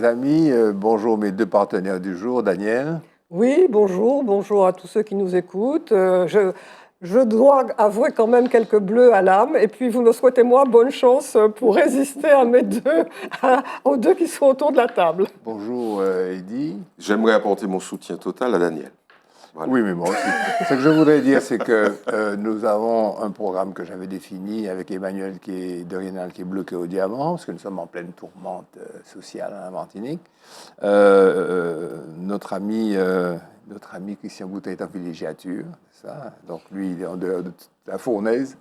mes amis, bonjour mes deux partenaires du jour, Daniel. Oui, bonjour à tous ceux qui nous écoutent. Je dois avouer quand même quelques bleus à l'âme. Et puis, vous me souhaitez, moi, bonne chance pour résister à aux deux qui sont autour de la table. Bonjour, Eddy. J'aimerais apporter mon soutien total à Daniel. Voilà. Oui, mais moi aussi. Ce que je voudrais dire, c'est que nous avons un programme que j'avais défini avec Emmanuel de Rénal qui est bloqué au diamant, parce que nous sommes en pleine tourmente sociale à la Martinique. Notre ami Christian Boutin est en villégiature, ça. Donc lui, il est en dehors de la fournaise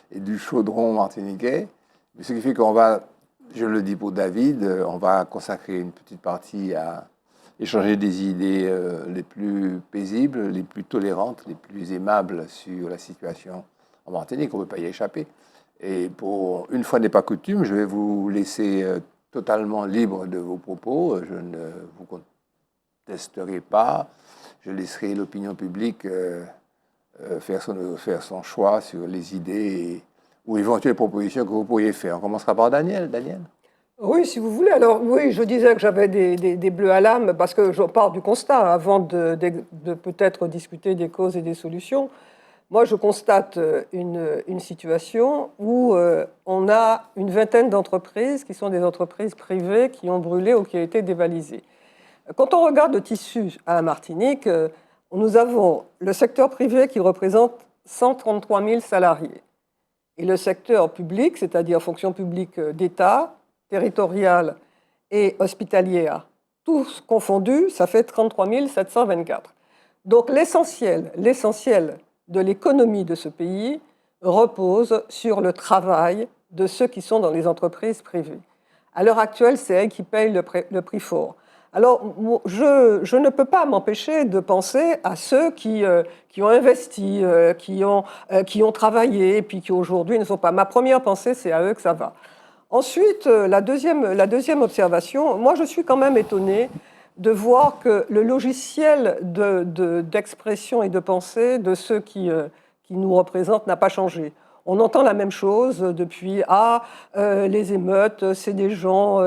et du chaudron martiniquais. Mais ce qui fait qu'on va, je le dis pour David, on va consacrer une petite partie à échanger des idées les plus paisibles, les plus tolérantes, les plus aimables sur la situation en Martinique. On ne peut pas y échapper. Et pour une fois n'est pas coutume, je vais vous laisser totalement libre de vos propos. Je ne vous contesterai pas. Je laisserai l'opinion publique faire son choix sur les idées ou éventuelles propositions que vous pourriez faire. On commencera par Daniel. Daniel ? Oui, si vous voulez. Alors, oui, je disais que j'avais des bleus à l'âme parce que je pars du constat avant de peut-être discuter des causes et des solutions. Moi, je constate une situation où on a une vingtaine d'entreprises qui sont des entreprises privées qui ont brûlé ou qui ont été dévalisées. Quand on regarde le tissu à la Martinique, nous avons le secteur privé qui représente 133 000 salariés et le secteur public, c'est-à-dire fonction publique d'État, territoriale et hospitalière, tous confondus, ça fait 33 724. Donc l'essentiel de l'économie de ce pays repose sur le travail de ceux qui sont dans les entreprises privées. À l'heure actuelle, c'est elles qui payent le prix fort. Alors, je ne peux pas m'empêcher de penser à ceux qui ont investi, qui ont travaillé, et puis qui aujourd'hui ne sont pas. Ma première pensée, c'est à eux que ça va. Ensuite, la deuxième observation, moi je suis quand même étonnée de voir que le logiciel d'expression et de pensée de ceux qui nous représentent n'a pas changé. On entend la même chose depuis les émeutes, c'est des gens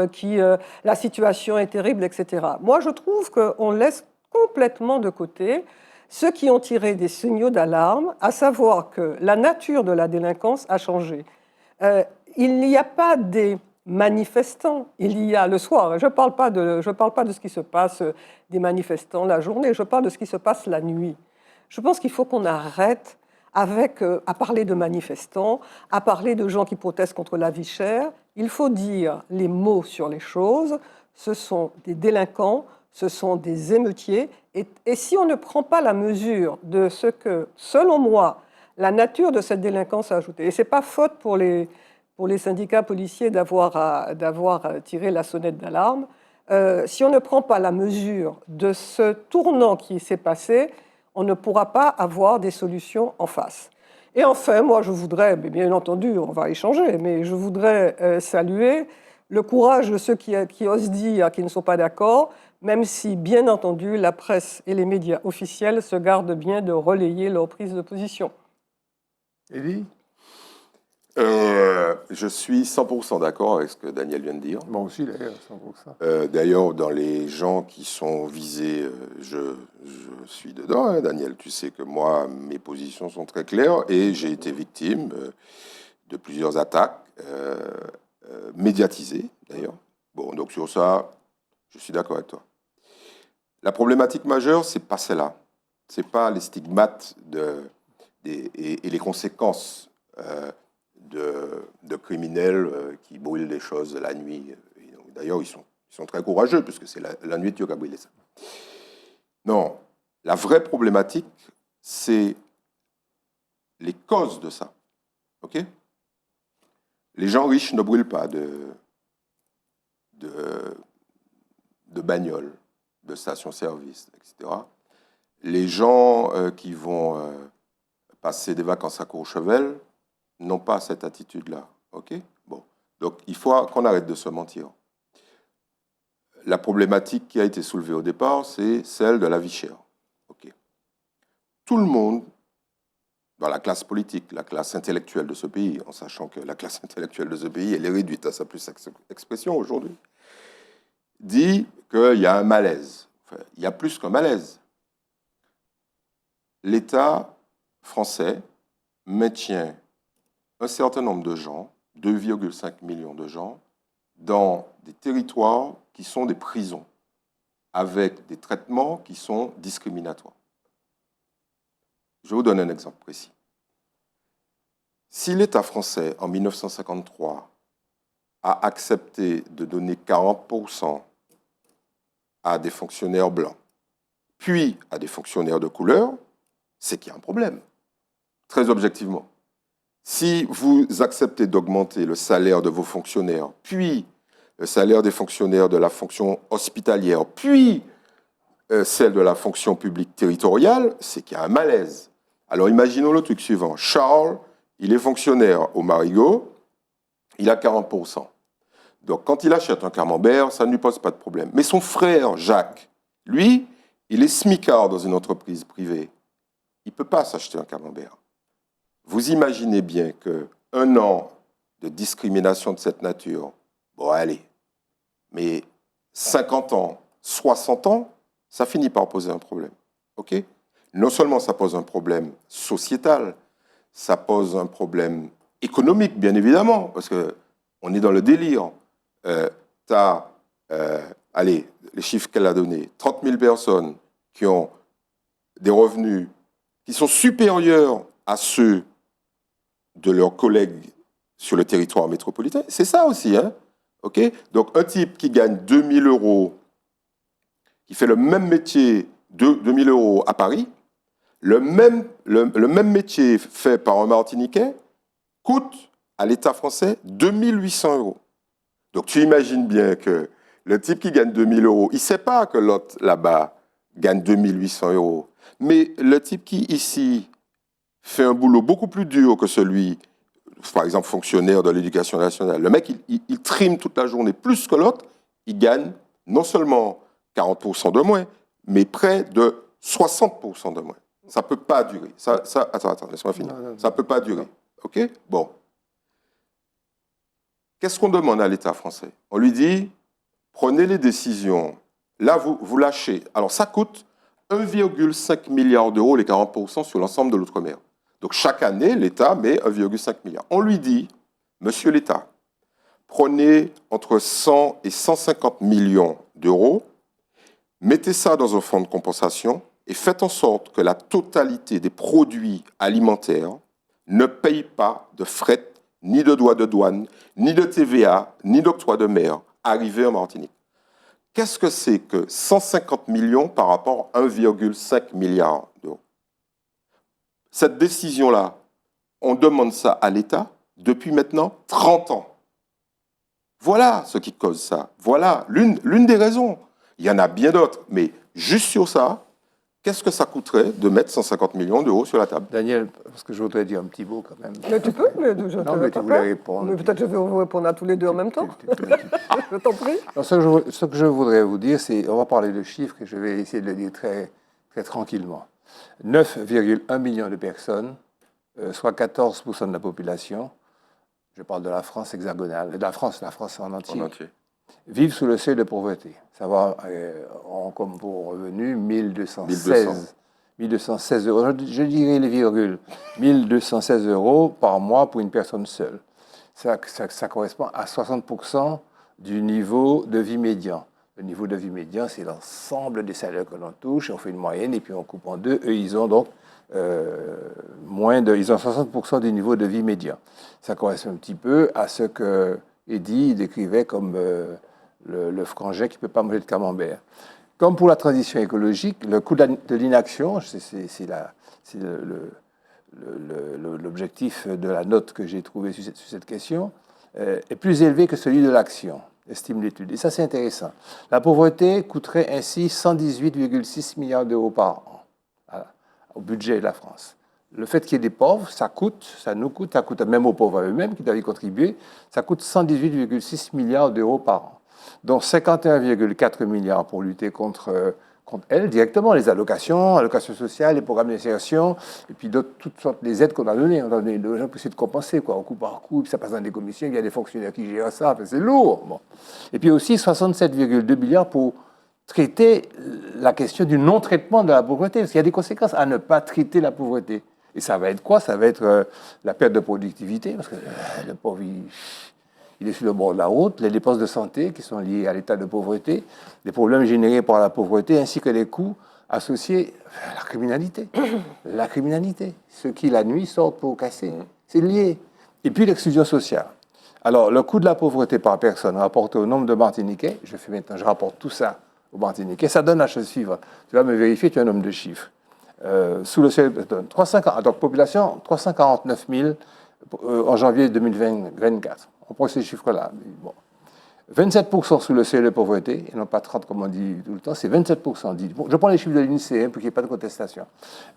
la situation est terrible, etc. Moi, je trouve qu'on laisse complètement de côté ceux qui ont tiré des signaux d'alarme, à savoir que la nature de la délinquance a changé. Il n'y a pas des manifestants, il y a le soir. Je ne parle pas de ce qui se passe des manifestants la journée, je parle de ce qui se passe la nuit. Je pense qu'il faut qu'on arrête à parler de manifestants, à parler de gens qui protestent contre la vie chère. Il faut dire les mots sur les choses. Ce sont des délinquants, ce sont des émeutiers. Et si on ne prend pas la mesure de ce que, selon moi, la nature de cette délinquance a ajouté, et ce n'est pas faute pour les syndicats policiers d'avoir tiré la sonnette d'alarme, si on ne prend pas la mesure de ce tournant qui s'est passé, on ne pourra pas avoir des solutions en face. Et enfin, moi, je voudrais, bien entendu, on va échanger, mais je voudrais saluer le courage de ceux qui osent dire qu'ils ne sont pas d'accord, même si, bien entendu, la presse et les médias officiels se gardent bien de relayer leur prise de position. Eddy ? Je suis 100% d'accord avec ce que Daniel vient de dire. Moi aussi, d'ailleurs, 100%. D'ailleurs, dans les gens qui sont visés, je suis dedans, hein, Daniel. Tu sais que moi, mes positions sont très claires et j'ai été victime de plusieurs attaques médiatisées, d'ailleurs. Bon, donc sur ça, je suis d'accord avec toi. La problématique majeure, c'est pas celle-là. C'est pas les stigmates et les conséquences de criminels qui brûlent des choses la nuit. D'ailleurs, ils sont très courageux, puisque c'est la nuit qui a brûlé ça. Non, la vraie problématique, c'est les causes de ça. OK ? Les gens riches ne brûlent pas de bagnoles, de stations-service, etc. Les gens qui vont passer des vacances à Courchevel n'ont pas cette attitude-là. OK ? Bon. Donc, il faut qu'on arrête de se mentir. La problématique qui a été soulevée au départ, c'est celle de la vie chère. OK. Tout le monde, dans la classe politique, la classe intellectuelle de ce pays, en sachant que la classe intellectuelle de ce pays, elle est réduite à sa plus expression aujourd'hui, dit qu'il y a un malaise. Enfin, il y a plus qu'un malaise. L'État français maintient un certain nombre de gens, 2,5 millions de gens, dans des territoires qui sont des prisons, avec des traitements qui sont discriminatoires. Je vous donne un exemple précis. Si l'État français, en 1953, a accepté de donner 40% à des fonctionnaires blancs, puis à des fonctionnaires de couleur, c'est qu'il y a un problème, très objectivement. Si vous acceptez d'augmenter le salaire de vos fonctionnaires, puis le salaire des fonctionnaires de la fonction hospitalière, puis celle de la fonction publique territoriale, c'est qu'il y a un malaise. Alors imaginons le truc suivant. Charles, il est fonctionnaire au Marigot, il a 40%. Donc quand il achète un camembert, ça ne lui pose pas de problème. Mais son frère, Jacques, lui, il est smicard dans une entreprise privée. Il ne peut pas s'acheter un camembert. Vous imaginez bien qu'un an de discrimination de cette nature, bon allez, mais 50 ans, 60 ans, ça finit par poser un problème. OK ? Non seulement ça pose un problème sociétal, ça pose un problème économique, bien évidemment, parce qu'on est dans le délire. Tu as, allez, les chiffres qu'elle a donnés, 30 000 personnes qui ont des revenus qui sont supérieurs à ceux de leurs collègues sur le territoire métropolitain. C'est ça aussi, hein? OK ? Donc, un type qui gagne 2 000 euros, qui fait le même métier, 2 000 euros à Paris, le même métier fait par un Martiniquais coûte à l'État français 2 800 euros. Donc, tu imagines bien que le type qui gagne 2 000 euros, il ne sait pas que l'autre là-bas gagne 2 800 euros. Mais le type qui, ici, fait un boulot beaucoup plus dur que celui, par exemple, fonctionnaire de l'éducation nationale, le mec, il trime toute la journée plus que l'autre, il gagne non seulement 40% de moins, mais près de 60% de moins. Ça ne peut pas durer. Attends, laisse-moi finir. Ça ne peut pas durer. OK ? Bon. Qu'est-ce qu'on demande à l'État français ? On lui dit, prenez les décisions. Là, vous lâchez. Alors, ça coûte 1,5 milliard d'euros, les 40% sur l'ensemble de l'outre-mer. Donc, chaque année, l'État met 1,5 milliard. On lui dit, monsieur l'État, prenez entre 100 et 150 millions d'euros, mettez ça dans un fonds de compensation et faites en sorte que la totalité des produits alimentaires ne paye pas de fret, ni de droits de douane, ni de TVA, ni d'octroi de mer arrivés en Martinique. Qu'est-ce que c'est que 150 millions par rapport à 1,5 milliard d'euros ? Cette décision-là, on demande ça à l'État depuis maintenant 30 ans. Voilà ce qui cause ça. Voilà l'une des raisons. Il y en a bien d'autres, mais juste sur ça, qu'est-ce que ça coûterait de mettre 150 millions d'euros sur la table ? Daniel, parce que je voudrais dire un petit mot quand même. Mais tu peux, mais je Non, mais tu voulais répondre. Mais peut-être je vais vous répondre à tous les deux en même temps. Je t'en prie. Non, ce que je voudrais vous dire, c'est, on va parler de chiffres et je vais essayer de le dire très, très tranquillement. 9,1 millions de personnes, soit 14% de la population, je parle de la France hexagonale, de la France en entier, vivent sous le seuil de pauvreté. Ça va, ont comme pour revenu 1216 euros. Je dirais les virgules. 1216 euros par mois pour une personne seule. Ça correspond à 60% du niveau de vie médian. Le niveau de vie médian, c'est l'ensemble des salaires que l'on touche. On fait une moyenne et puis on coupe en deux. Eux, ils ont donc ils ont 60% du niveau de vie médian. Ça correspond un petit peu à ce que Eddy décrivait comme le frangin qui ne peut pas manger de camembert. Comme pour la transition écologique, le coût de l'inaction, c'est l'objectif de la note que j'ai trouvée sur cette question, est plus élevé que celui de l'action, estime l'étude. Et ça, c'est intéressant. La pauvreté coûterait ainsi 118,6 milliards d'euros par an au budget de la France. Le fait qu'il y ait des pauvres, ça coûte même aux pauvres eux-mêmes qui doivent y contribuer, ça coûte 118,6 milliards d'euros par an, dont 51,4 milliards pour lutter contre contre elles directement, les allocations sociales, les programmes d'insertion, et puis toutes sortes des aides qu'on a données. On a donné aux gens pour essayer de compenser, quoi, au coup par coup, puis ça passe dans des commissions, il y a des fonctionnaires qui gèrent ça, enfin, c'est lourd. Bon. Et puis aussi 67,2 milliards pour traiter la question du non-traitement de la pauvreté, parce qu'il y a des conséquences à ne pas traiter la pauvreté. Et ça va être quoi? Ça va être la perte de productivité, parce que le pauvre, il est sur le bord de la route, les dépenses de santé qui sont liées à l'état de pauvreté, les problèmes générés par la pauvreté, ainsi que les coûts associés à la criminalité. La criminalité. Ceux qui, la nuit, sortent pour casser. C'est lié. Et puis l'exclusion sociale. Alors, le coût de la pauvreté par personne rapporté au nombre de Martiniquais, je rapporte tout ça aux Martiniquais, ça donne la chose suivante. Tu vas me vérifier, tu as un nombre de chiffres. Sous le seuil, donc population 349 000 en janvier 2024. On prend ces chiffres-là. Bon. 27% sous le seuil de pauvreté, et non pas 30 comme on dit tout le temps, c'est 27% dit. Bon, je prends les chiffres de l'INSEE pour qu'il n'y ait pas de contestation.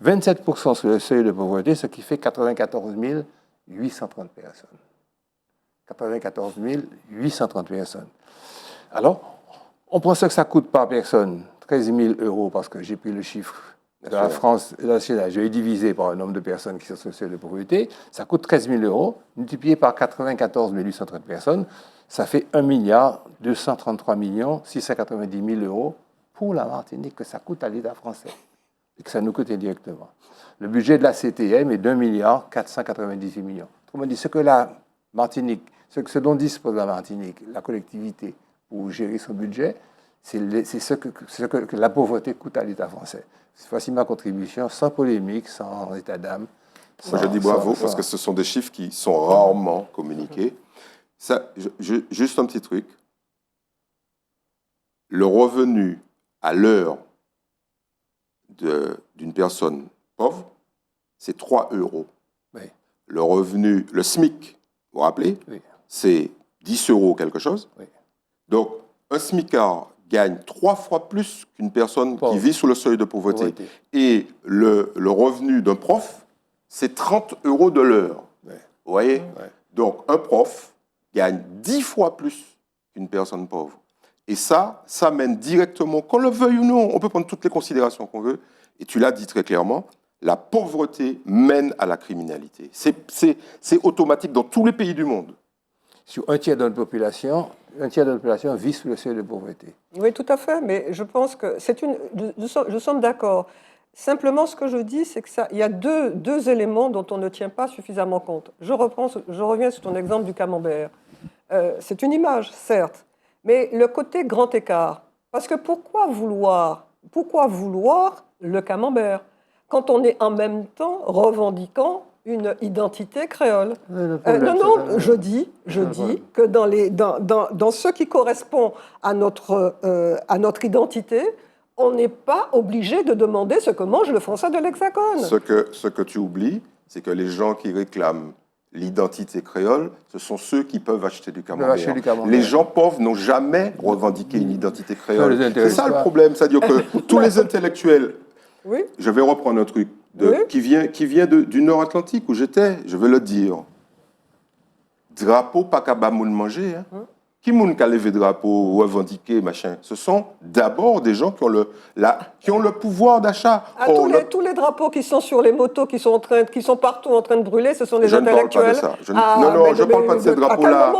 27% sous le seuil de pauvreté, ce qui fait 94 830 personnes. 94 830 personnes. Alors, on prend ce que ça coûte par personne, 13 000 euros, parce que j'ai pris le chiffre de la France nationale, je l'ai divisé par le nombre de personnes qui sont sur le seuil de pauvreté, ça coûte 13 000 euros, multiplié par 94 830 personnes, ça fait 1 233 690 000 euros pour la Martinique que ça coûte à l'État français et que ça nous coûte indirectement. Le budget de la CTM est d'1 498 millions. Autrement dit, ce que la Martinique, ce dont dispose la Martinique, la collectivité, pour gérer son budget, c'est ce que la pauvreté coûte à l'État français. Voici ma contribution, sans polémique, sans état d'âme. Moi, je dis bravo, parce que ce sont des chiffres qui sont rarement communiqués. Ça, juste un petit truc. Le revenu à l'heure d'une personne pauvre, c'est 3 euros. Oui. Le revenu, le SMIC, vous vous rappelez, oui. C'est 10 euros quelque chose. Oui. Donc, un SMICard gagne 3 fois plus qu'une personne qui vit sous le seuil de pauvreté. Et le revenu d'un prof, c'est 30 euros de l'heure. Ouais. Vous voyez? Ouais. Donc, un prof gagne 10 fois plus qu'une personne pauvre. Et ça mène directement, qu'on le veuille ou non, on peut prendre toutes les considérations qu'on veut, et tu l'as dit très clairement, la pauvreté mène à la criminalité. C'est automatique dans tous les pays du monde. Sur un tiers de notre population vit sous le seuil de pauvreté. Oui, tout à fait, mais je pense que nous sommes d'accord. Simplement, ce que je dis, c'est qu'il y a deux éléments dont on ne tient pas suffisamment compte. Je reviens sur ton exemple du camembert. C'est une image, certes, mais le côté grand écart. Parce que pourquoi vouloir le camembert quand on est en même temps revendiquant une identité créole? Je dis que dans ce qui correspond à notre identité, on n'est pas obligé de demander ce que mange le Français de l'Hexagone. Ce que tu oublies, c'est que les gens qui réclament l'identité créole, ce sont ceux qui peuvent acheter du camembert. Les gens pauvres n'ont jamais revendiqué une identité créole. C'est ça le problème, c'est-à-dire que tous les intellectuels... Oui. Je vais reprendre un truc qui vient du Nord-Atlantique où j'étais, je vais le dire. Drapeau, pas qu'à bamoun manger. Hein. Qui moun qu'a levé drapeau, revendiqué, machin? Ce sont d'abord des gens qui ont le pouvoir d'achat. Tous les drapeaux qui sont sur les motos, qui sont partout en train de brûler, ce sont des intellectuels. Je ne parle pas de ces drapeaux-là.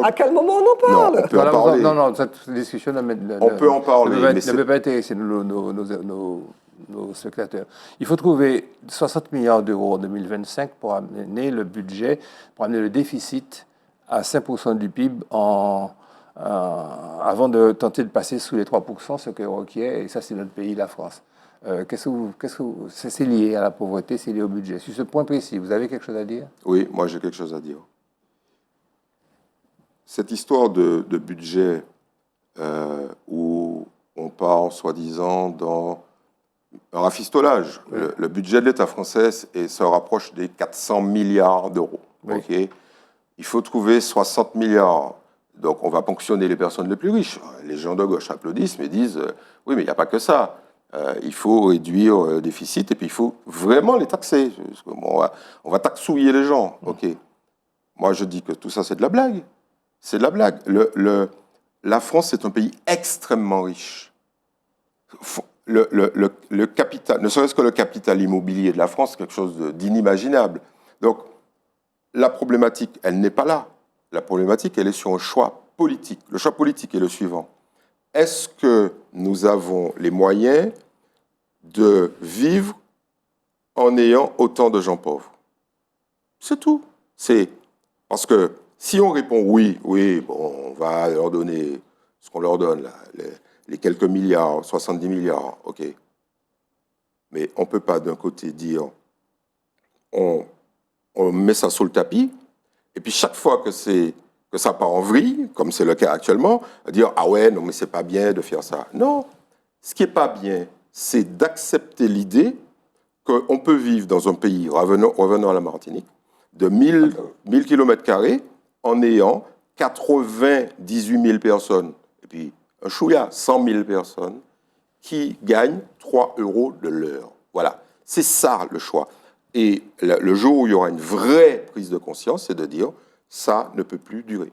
À quel moment on en parle? Non, on peut en parler. Non, cette discussion on peut en parler. Ne peut pas intéresser nos spectateurs. Il faut trouver 60 milliards d'euros en 2025 pour amener le budget, pour amener le déficit à 5% du PIB avant de tenter de passer sous les 3%, ce que requiert, et ça c'est notre pays, la France. C'est lié à la pauvreté, c'est lié au budget. Sur ce point précis, vous avez quelque chose à dire? Oui, moi j'ai quelque chose à dire. Cette histoire de budget où on part soi-disant dans un rafistolage, le budget de l'État français se rapproche des 400 milliards d'euros. Oui. Okay? Il faut trouver 60 milliards. Donc, on va ponctionner les personnes les plus riches. Les gens de gauche applaudissent, mais disent oui, mais il n'y a pas que ça. Il faut réduire le déficit et puis il faut vraiment les taxer. On va taxouiller les gens. OK. Moi, je dis que tout ça, c'est de la blague. C'est de la blague. La France, c'est un pays extrêmement riche. Le capital, ne serait-ce que le capital immobilier de la France, quelque chose d'inimaginable. Donc, la problématique, elle n'est pas là. La problématique, elle est sur un choix politique. Le choix politique est le suivant. Est-ce que nous avons les moyens de vivre en ayant autant de gens pauvres? C'est tout. C'est parce que si on répond oui, bon, on va leur donner ce qu'on leur donne, là, les quelques milliards, 70 milliards, ok. Mais on ne peut pas d'un côté dire on met ça sous le tapis, et puis chaque fois que ça part en vrille, comme c'est le cas actuellement, dire ah ouais, non mais c'est pas bien de faire ça. Non, ce qui est pas bien, c'est d'accepter l'idée qu'on peut vivre dans un pays, revenons à la Martinique, de 1000 km² en ayant 98 000 personnes, et puis un chouïa, 100 000 personnes qui gagnent 3 € de l'heure. Voilà, c'est ça le choix. Et le jour où il y aura une vraie prise de conscience, c'est de dire ça ne peut plus durer.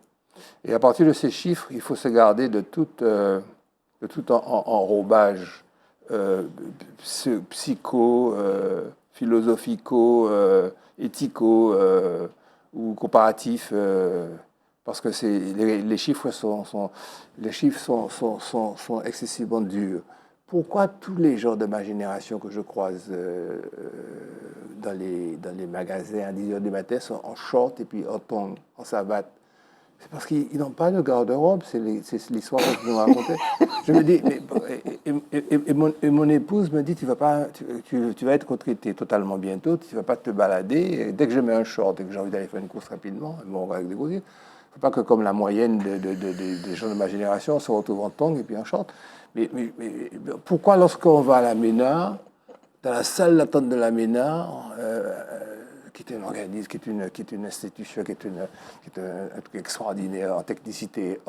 Et à partir de ces chiffres, il faut se garder de tout enrobage psycho, philosophico, éthico ou comparatif, parce que les chiffres sont excessivement durs. Pourquoi tous les gens de ma génération que je croise dans les magasins à 10h du matin sont en short et puis en tongs, en savate? C'est parce qu'ils n'ont pas de garde-robe, c'est l'histoire que vous me racontez. Je me dis, et mon épouse me dit, tu vas être retraité totalement bientôt, tu ne vas pas te balader. Et dès que je mets un short et que j'ai envie d'aller faire une course rapidement, bon, avec des gros yeux, il ne faut pas que comme la moyenne des gens de ma génération, on se retrouve en tongs et puis en short. Mais pourquoi lorsqu'on va à la MENA, dans la salle d'attente de la MENA, qui est un organisme, qui est une institution, qui est un truc extraordinaire en technicité,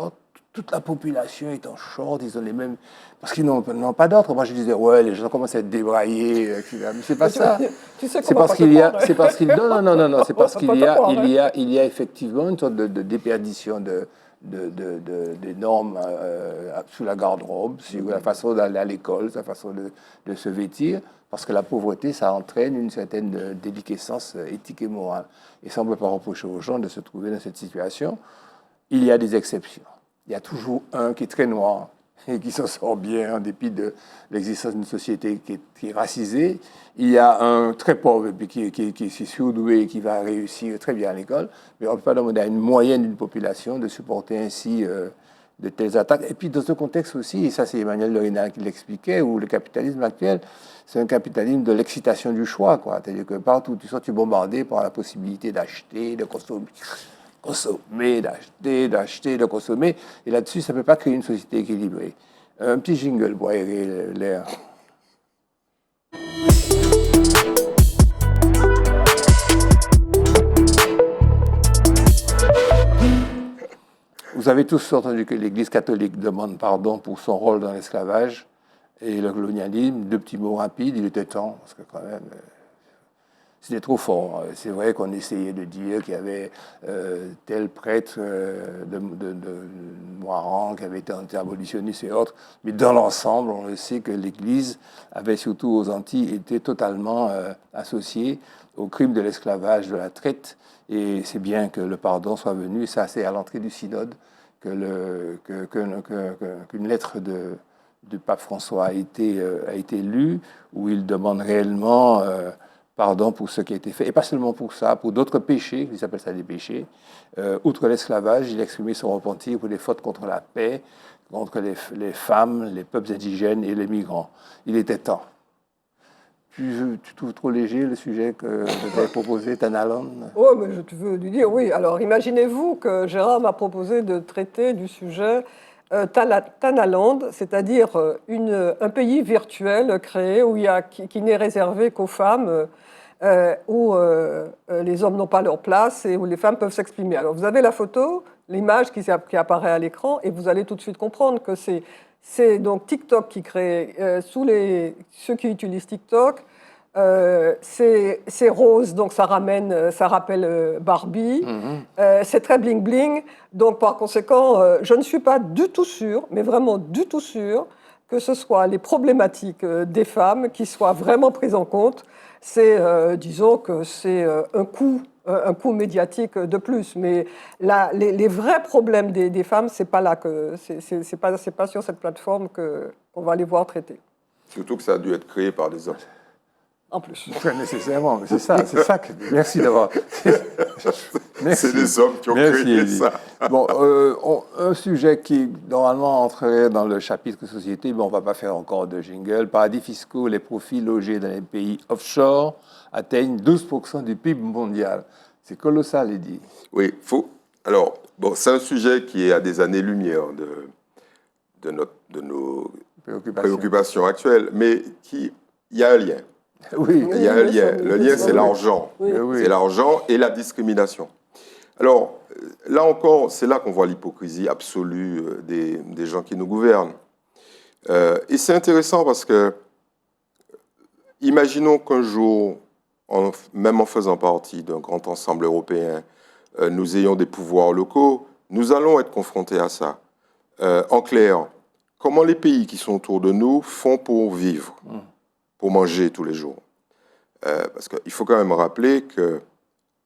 toute la population est en short, ils ont les mêmes... Parce qu'ils n'ont pas d'autre. Moi, je disais, ouais, les gens commencent à être débraillés, etc. Mais c'est pas ça. C'est parce qu'il y a... Non, c'est parce qu'il y a effectivement une sorte de déperdition des normes sous la garde-robe, sur la façon d'aller à l'école, sa façon de se vêtir, parce que la pauvreté, ça entraîne une certaine déliquescence éthique et morale. Et ça, on ne peut pas reprocher aux gens de se trouver dans cette situation. Il y a des exceptions. Il y a toujours un qui est très noir et qui s'en sort bien en dépit de l'existence d'une société qui est racisée. Il y a un très pauvre et puis qui est surdoué et qui va réussir très bien à l'école. Mais on ne peut pas demander à une moyenne d'une population de supporter ainsi de telles attaques. Et puis dans ce contexte aussi, et ça c'est Emmanuel Le Rénal qui l'expliquait, où le capitalisme actuel, c'est un capitalisme de l'excitation du choix, quoi. C'est-à-dire que partout où tu sors, tu es bombardé par la possibilité d'acheter, de consommer, d'acheter, de consommer. Et là-dessus, ça ne peut pas créer une société équilibrée. Un petit jingle pour aérer l'air. Vous avez tous entendu que l'Église catholique demande pardon pour son rôle dans l'esclavage et le colonialisme. Deux petits mots rapides, il était temps, parce que quand même... C'était trop fort. C'est vrai qu'on essayait de dire qu'il y avait tel prêtre de Moiran qui avait été anti-abolitionniste et autres, mais dans l'ensemble, on le sait que l'Église avait surtout aux Antilles été totalement associée au crime de l'esclavage, de la traite, et c'est bien que le pardon soit venu. Et ça, c'est à l'entrée du synode qu'une lettre du pape François a été lue, où il demande réellement... pardon pour ce qui a été fait, et pas seulement pour ça, pour d'autres péchés, ils appellent ça des péchés. Outre l'esclavage, il a exprimé son repentir pour les fautes contre la paix, contre les femmes, les peuples indigènes et les migrants. Il était temps. Tu trouves trop léger le sujet que je t'avais proposé, Tanaland? Oh, mais je veux lui dire, oui. Alors, imaginez-vous que Gérard m'a proposé de traiter du sujet Tanaland, c'est-à-dire un pays virtuel créé qui n'est réservé qu'aux femmes, où les hommes n'ont pas leur place et où les femmes peuvent s'exprimer. Alors vous avez la photo, l'image qui apparaît à l'écran, et vous allez tout de suite comprendre que c'est donc TikTok qui crée, ceux qui utilisent TikTok, c'est rose, donc ça rappelle Barbie. C'est très bling bling, donc par conséquent, je ne suis pas du tout sûre, mais vraiment du tout sûre, que ce soit les problématiques des femmes qui soient vraiment prises en compte. Disons que c'est un coût médiatique de plus. Mais là, les vrais problèmes des femmes, c'est pas là que c'est pas sur cette plateforme qu'on va les voir traiter. Surtout que ça a dû être créé par des hommes. En plus. Très nécessairement, mais c'est ça. Merci d'avoir. C'est des hommes qui ont créé ça. Bon, un sujet qui normalement entrerait dans le chapitre société, mais on ne va pas faire encore de jingle. Paradis fiscaux, les profits logés dans les pays offshore atteignent 12% du PIB mondial. C'est colossal, Eddy. Oui, Alors, bon, c'est un sujet qui est à des années-lumière de nos préoccupations actuelles, mais il y a un lien. Oui. Il y a un lien. Le lien, c'est l'argent. Oui. C'est l'argent et la discrimination. Alors, là encore, c'est là qu'on voit l'hypocrisie absolue des gens qui nous gouvernent. Et c'est intéressant parce que, imaginons qu'un jour, même en faisant partie d'un grand ensemble européen, nous ayons des pouvoirs locaux, nous allons être confrontés à ça. En clair, comment les pays qui sont autour de nous font pour vivre, pour manger tous les jours. Parce qu'il faut quand même rappeler que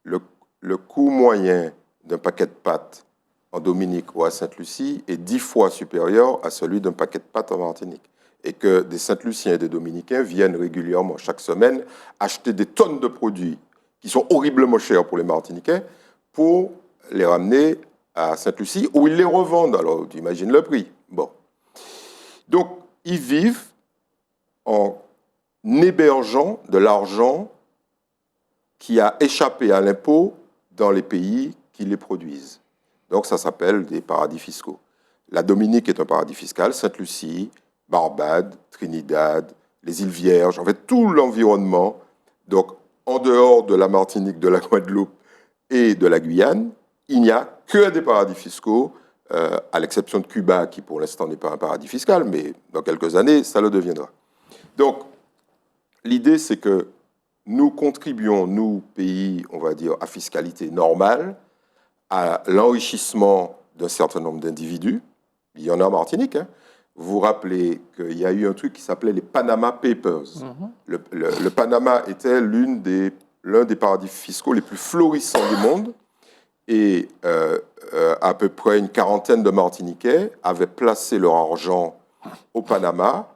le coût moyen d'un paquet de pâtes en Dominique ou à Sainte-Lucie est 10 fois supérieur à celui d'un paquet de pâtes en Martinique. Et que des Sainte-Luciens et des Dominicains viennent régulièrement, chaque semaine, acheter des tonnes de produits qui sont horriblement chers pour les Martiniquais pour les ramener à Sainte-Lucie où ils les revendent. Alors, tu imagines le prix. Bon. Donc, ils vivent en hébergeant de l'argent qui a échappé à l'impôt dans les pays qui les produisent. Donc, ça s'appelle des paradis fiscaux. La Dominique est un paradis fiscal, Sainte-Lucie, Barbade, Trinidad, les îles Vierges, en fait, tout l'environnement. Donc, en dehors de la Martinique, de la Guadeloupe et de la Guyane, il n'y a que des paradis fiscaux, à l'exception de Cuba, qui pour l'instant n'est pas un paradis fiscal, mais dans quelques années, ça le deviendra. Donc, l'idée, c'est que nous contribuons, nous, pays, on va dire, à fiscalité normale, à l'enrichissement d'un certain nombre d'individus. Il y en a en Martinique. Hein. Vous vous rappelez qu'il y a eu un truc qui s'appelait les Panama Papers. Le Panama était l'un des paradis fiscaux les plus florissants du monde. Et à peu près une quarantaine de Martiniquais avaient placé leur argent au Panama.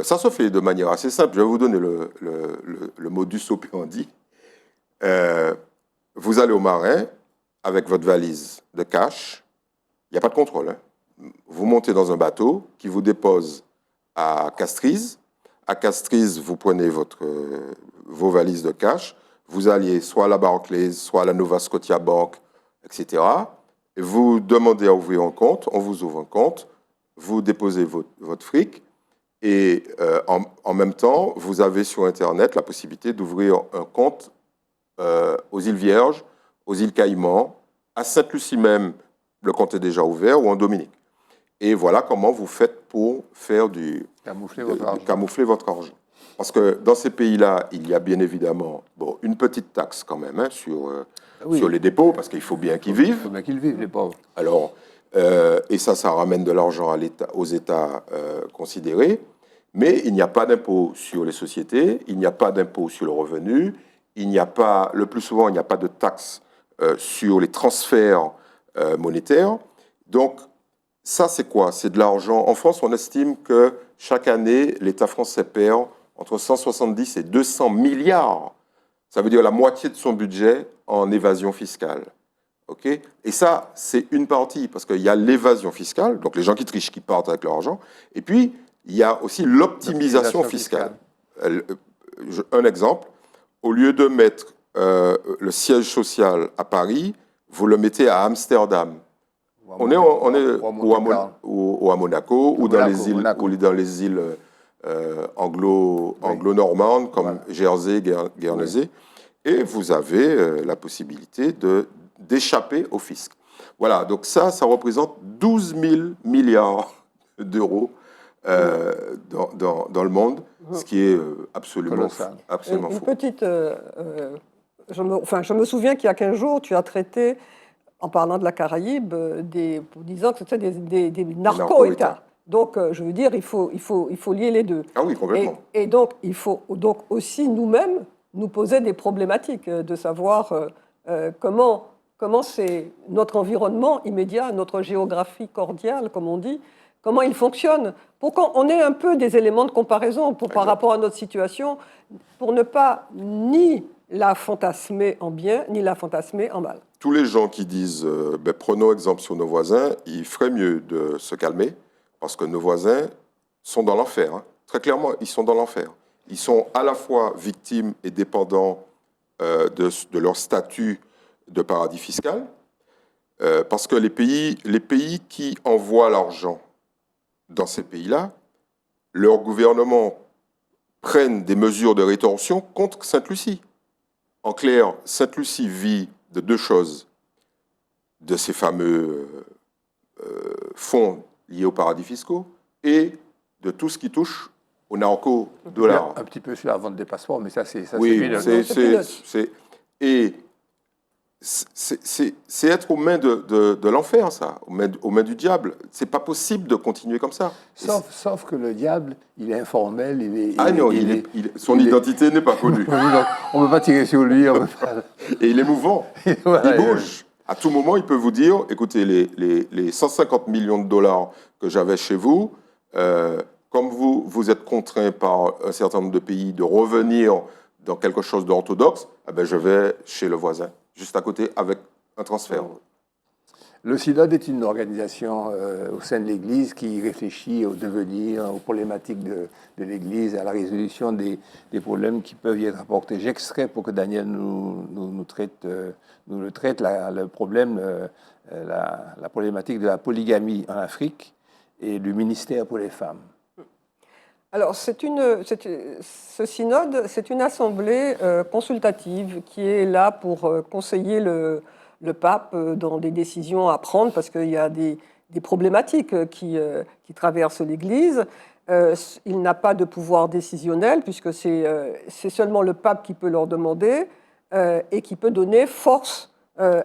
Ça se fait de manière assez simple. Je vais vous donner le modus operandi. Vous allez au marin avec votre valise de cash. Il n'y a pas de contrôle. Hein. Vous montez dans un bateau qui vous dépose à Castries. À Castries, vous prenez vos valises de cash. Vous alliez soit à la Barclays, soit à la Nova Scotia Bank, etc. Et vous demandez à ouvrir un compte. On vous ouvre un compte. Vous déposez votre fric. Et en même temps, vous avez sur Internet la possibilité d'ouvrir un compte aux îles Vierges, aux îles Caïmans, à Sainte-Lucie même, le compte est déjà ouvert, ou en Dominique. Et voilà comment vous faites pour faire camoufler votre argent. Parce que dans ces pays-là, il y a bien évidemment une petite taxe quand même sur les dépôts, parce qu'il faut bien qu'ils vivent. Il faut bien qu'ils vivent, les pauvres. Alors, et ça ramène de l'argent aux États considérés. Mais il n'y a pas d'impôt sur les sociétés, il n'y a pas d'impôt sur le revenu, le plus souvent, il n'y a pas de taxe sur les transferts monétaires. Donc, ça, c'est quoi? C'est de l'argent. En France, on estime que chaque année, l'État français perd entre 170 et 200 milliards. Ça veut dire la moitié de son budget en évasion fiscale. Okay? Et ça, c'est une partie, parce qu'il y a l'évasion fiscale, donc les gens qui trichent, qui partent avec leur argent, et puis il y a aussi l'optimisation fiscale. Un exemple, au lieu de mettre le siège social à Paris, vous le mettez à Amsterdam. Ou à Monaco, ou dans les îles anglo-normandes, comme Jersey, Guernesey. Et vous avez la possibilité d'échapper au fisc. Voilà, donc ça représente 12 000 milliards d'euros dans le monde, ce qui est absolument fou. Une petite... je me souviens qu'il y a 15 jours, tu as traité, en parlant de la Caraïbe, disant que c'était des narco-États. Donc, je veux dire, il faut lier les deux. Ah oui, complètement. Et donc, il faut donc aussi nous-mêmes nous poser des problématiques de savoir comment c'est notre environnement immédiat, notre géographie cordiale, comme on dit, comment il fonctionne, pour qu'on ait un peu des éléments de comparaison par rapport à notre situation, pour ne pas ni la fantasmer en bien, ni la fantasmer en mal. Tous les gens qui disent prenons exemple sur nos voisins, il ferait mieux de se calmer, parce que nos voisins sont dans l'enfer. Hein. Très clairement, ils sont dans l'enfer. Ils sont à la fois victimes et dépendants de leur statut de paradis fiscal, parce que les pays qui envoient l'argent dans ces pays-là, leurs gouvernements prennent des mesures de rétorsion contre Sainte-Lucie. En clair, Sainte-Lucie vit de deux choses, de ces fameux fonds liés aux paradis fiscaux et de tout ce qui touche au narco-dollar. Un petit peu sur la vente des passeports, mais ça, c'est... Oui, c'est être aux mains de l'enfer, ça, aux mains du diable. C'est pas possible de continuer comme ça. Sauf que le diable, il est informel, son identité n'est pas connue. On ne peut pas tirer sur lui. Et il est mouvant, voilà, il bouge. À tout moment, il peut vous dire, écoutez, les 150 millions de dollars que j'avais chez vous, comme vous êtes contraint par un certain nombre de pays de revenir dans quelque chose d'orthodoxe, je vais chez le voisin, juste à côté, avec un transfert. Le synode est une organisation au sein de l'Église qui réfléchit au devenir, aux problématiques de l'Église, à la résolution des problèmes qui peuvent y être apportés. J'extrais pour que Daniel nous le traite, le problème, la problématique de la polygamie en Afrique et du ministère pour les femmes. Alors, ce synode, c'est une assemblée consultative qui est là pour conseiller le pape dans des décisions à prendre, parce qu'il y a des problématiques qui traversent l'Église. Il n'a pas de pouvoir décisionnel, puisque c'est seulement le pape qui peut leur demander et qui peut donner force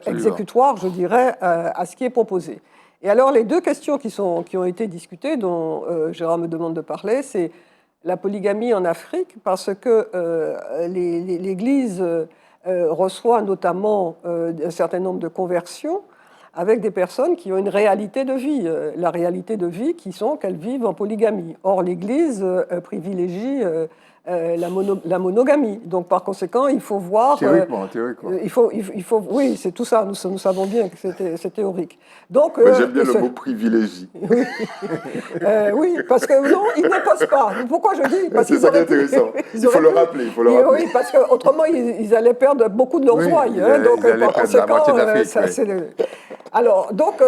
exécutoire, je dirais, à ce qui est proposé. Et alors, les deux questions qui ont été discutées, dont Gérard me demande de parler, c'est la polygamie en Afrique, parce que l'Église reçoit notamment un certain nombre de conversions avec des personnes qui ont une réalité de vie, la réalité de vie qui sont qu'elles vivent en polygamie. Or, l'Église privilégie la monogamie. Donc, par conséquent, il faut voir... Théoriquement. Oui, c'est tout ça. Nous savons bien que c'est théorique. Donc, j'aime bien le mot privilégie. Oui, parce que non, ils n'imposent pas. Pourquoi je dis? C'est ça qui est intéressant. Il faut le rappeler. Oui, parce qu'autrement, ils allaient perdre beaucoup de leurs ouailles. Donc, par conséquent, alors, donc,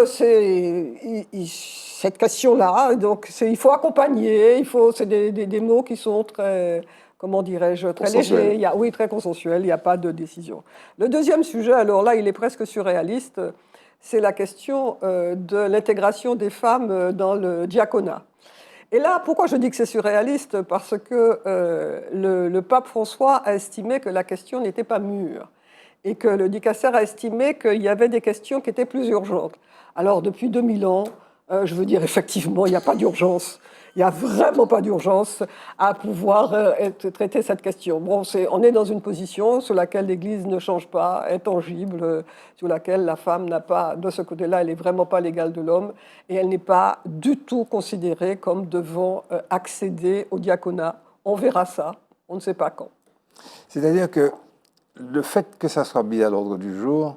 cette question-là, donc, il faut accompagner, c'est des mots qui sont très, comment dirais-je, très légers. Oui, très consensuels, il n'y a pas de décision. Le deuxième sujet, alors là, il est presque surréaliste, c'est la question de l'intégration des femmes dans le diaconat. Et là, pourquoi je dis que c'est surréaliste? Parce que le pape François a estimé que la question n'était pas mûre et que le dicaster a estimé qu'il y avait des questions qui étaient plus urgentes. Alors, depuis 2000 ans, je veux dire, effectivement, il n'y a pas d'urgence. Il n'y a vraiment pas d'urgence à pouvoir traiter cette question. Bon, on est dans une position sur laquelle l'Église ne change pas, intangible, sur laquelle la femme n'a pas, de ce côté-là, elle n'est vraiment pas l'égale de l'homme, et elle n'est pas du tout considérée comme devant accéder au diaconat. On verra ça, on ne sait pas quand. C'est-à-dire que le fait que ça soit mis à l'ordre du jour,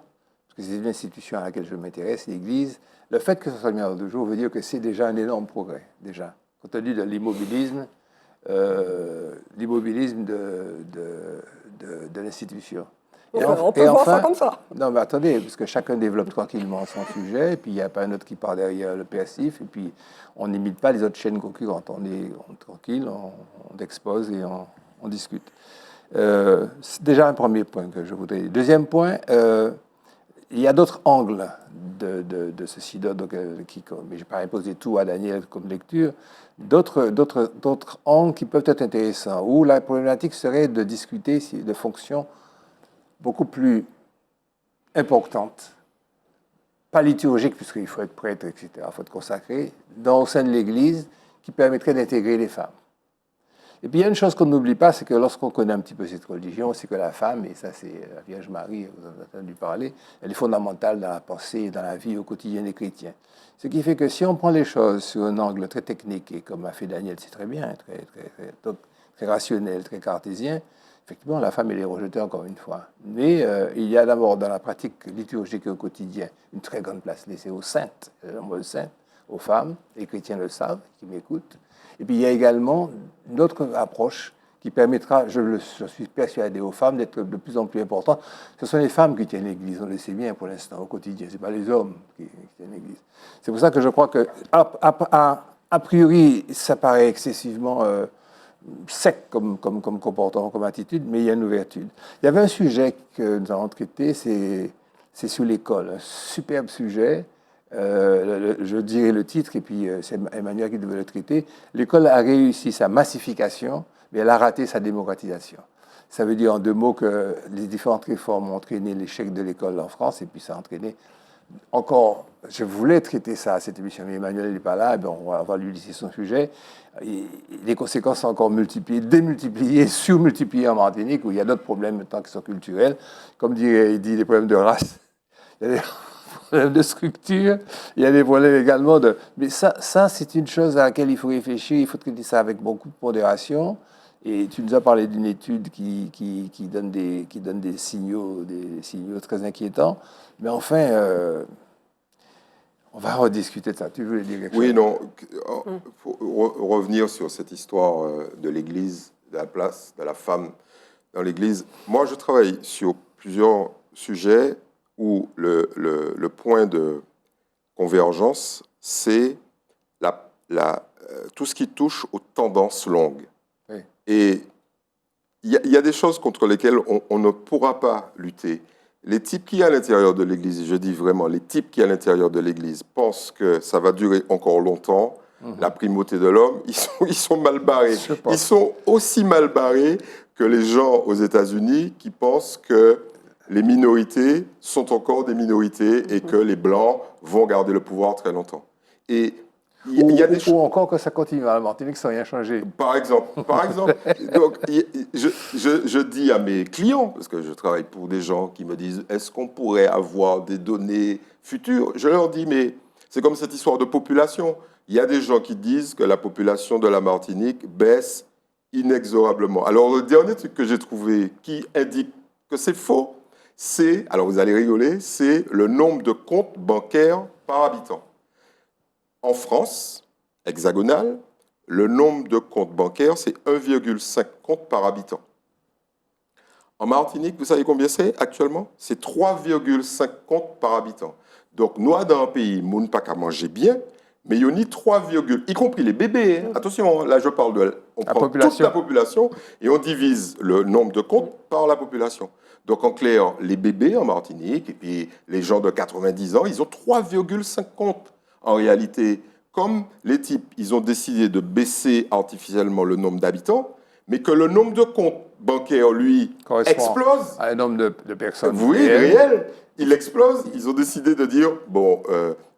parce que c'est une institution à laquelle je m'intéresse, l'Église, le fait que ça soit mis à l'ordre du jour veut dire que c'est déjà un énorme progrès, déjà. Quand on dit de l'immobilisme de l'institution. On peut voir ça comme ça. Non, mais attendez, parce que chacun développe tranquillement son sujet, et puis il n'y a pas un autre qui part derrière le PSIF, et puis on n'imite pas les autres chaînes concurrentes. On est tranquille, on expose et on discute. C'est déjà un premier point que je voudrais dire. Deuxième point, il y a d'autres angles de ce synode, mais je ne vais pas imposer tout à Daniel comme lecture, d'autres angles qui peuvent être intéressants, où la problématique serait de discuter de fonctions beaucoup plus importantes pas liturgique, puisqu'il faut être prêtre, etc., il faut être consacré, au sein de l'Église, qui permettrait d'intégrer les femmes. Et puis il y a une chose qu'on n'oublie pas, c'est que lorsqu'on connaît un petit peu cette religion, c'est que la femme, et ça c'est la Vierge Marie, vous en avez entendu parler, elle est fondamentale dans la pensée et dans la vie au quotidien des chrétiens. Ce qui fait que si on prend les choses sur un angle très technique, et comme a fait Daniel, c'est très bien, très rationnel, très cartésien, effectivement la femme elle est rejetée encore une fois. Mais il y a d'abord dans la pratique liturgique au quotidien une très grande place laissée aux saintes, aux femmes, les chrétiens le savent, qui m'écoutent. Et puis il y a également une autre approche qui permettra, je suis persuadé, aux femmes d'être de plus en plus importantes. Ce sont les femmes qui tiennent l'Église, on le sait bien pour l'instant, au quotidien. Ce n'est pas les hommes qui tiennent l'Église. C'est pour ça que je crois que, a priori, ça paraît excessivement sec comme comportement, comme attitude, mais il y a une ouverture. Il y avait un sujet que nous allons traiter, c'est sur l'école, un superbe sujet. Je dirai le titre, et puis c'est Emmanuel qui devait le traiter. L'école a réussi sa massification, mais elle a raté sa démocratisation. Ça veut dire en 2 mots que les différentes réformes ont entraîné l'échec de l'école en France, et puis ça a entraîné encore, je voulais traiter ça à cette émission, mais Emmanuel n'est pas là, ben on va lui laisser son sujet. Et les conséquences sont encore multipliées, démultipliées, surmultipliées en Martinique, où il y a d'autres problèmes maintenant qui sont culturels. Comme il dit, les problèmes de race. Il y a des problèmes de structure, il y a des problèmes également de... Mais ça c'est une chose à laquelle il faut réfléchir, il faut traiter ça avec beaucoup de pondération. Et tu nous as parlé d'une étude qui donne des signaux très inquiétants. Mais enfin, on va rediscuter de ça. Tu voulais dire quelque chose? Oui, non. Pour revenir sur cette histoire de l'Église, de la place de la femme dans l'Église. Moi, je travaille sur plusieurs sujets où le point de convergence, c'est tout ce qui touche aux tendances longues. Oui. Et il y a des choses contre lesquelles on ne pourra pas lutter. Les types qui, à l'intérieur de l'Église, je dis vraiment, les types qui, à l'intérieur de l'Église, pensent que ça va durer encore longtemps, la primauté de l'homme, ils sont mal barrés. Ils sont aussi mal barrés que les gens aux États-Unis qui pensent que les minorités sont encore des minorités et que les Blancs vont garder le pouvoir très longtemps. Et il y a des ou encore que ça continue à la Martinique sans rien changer. Par exemple. Donc, je dis à mes clients, parce que je travaille pour des gens qui me disent « Est-ce qu'on pourrait avoir des données futures ?» Je leur dis « Mais c'est comme cette histoire de population. Il y a des gens qui disent que la population de la Martinique baisse inexorablement. » Alors, le dernier truc que j'ai trouvé qui indique que c'est faux, c'est, alors vous allez rigoler, c'est le nombre de comptes bancaires par habitant. En France hexagonale, le nombre de comptes bancaires, c'est 1,5 compte par habitant. En Martinique, vous savez combien c'est actuellement? C'est 3,5 comptes par habitant. Donc, nous, dans un pays, nous pas qu'à manger bien, mais il y a ni 3, y compris les bébés. Hein. Attention, là, je parle de... On prend toute la population et on divise le nombre de comptes par la population. Donc, en clair, les bébés en Martinique et puis les gens de 90 ans, ils ont 3,5 comptes. En réalité, comme les types, ils ont décidé de baisser artificiellement le nombre d'habitants, mais que le nombre de comptes bancaires, lui, explose. À un nombre de personnes. Oui, réel. Il explose. Ils ont décidé de dire, bon,